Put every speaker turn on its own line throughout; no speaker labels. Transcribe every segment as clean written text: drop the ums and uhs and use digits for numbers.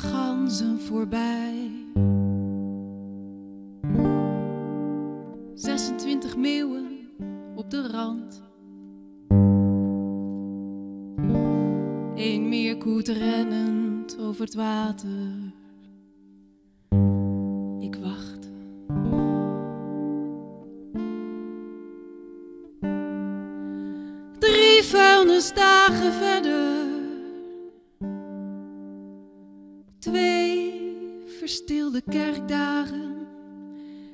ganzen voorbij. 26 meeuwen op de rand. Eén meerkoet rennend over het water. Ik wacht. Drie vuilnisdagen verder. 2 verstilde kerkdagen.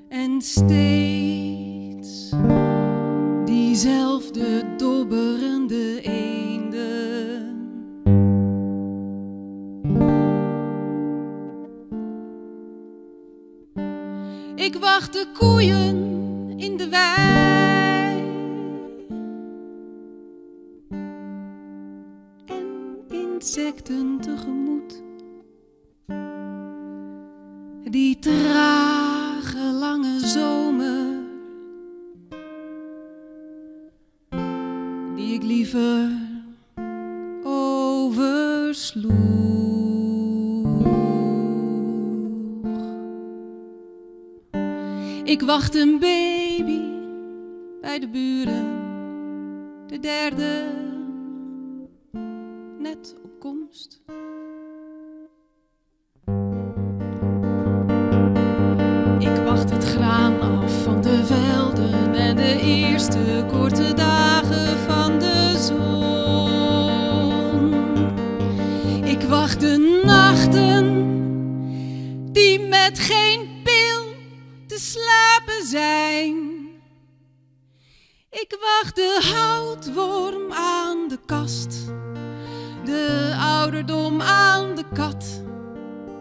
En steeds diezelfde dobberende eenden. Ik wacht de koeien in de wei en insecten tegemoet. Die trage lange zomer, die ik liever oversloeg. Ik wacht een baby bij de buren, de derde net op komst. Ik wacht het graan af van de velden en de eerste korte dagen van de zon. Ik wacht de nachten die met geen pil te slapen zijn. Ik wacht de houtworm aan de kast, de ouderdom aan de kat,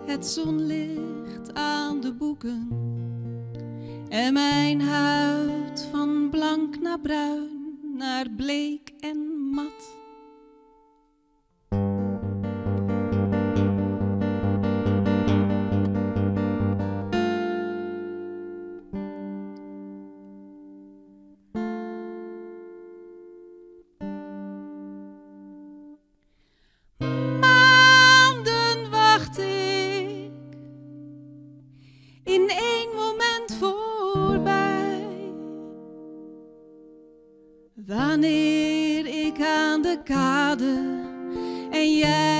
het zonlicht aan de boeken en mijn huid van blank naar bruin, naar bleek en mat. Maanden wacht ik, in één moment voorbij. Wanneer ik aan de kade en jij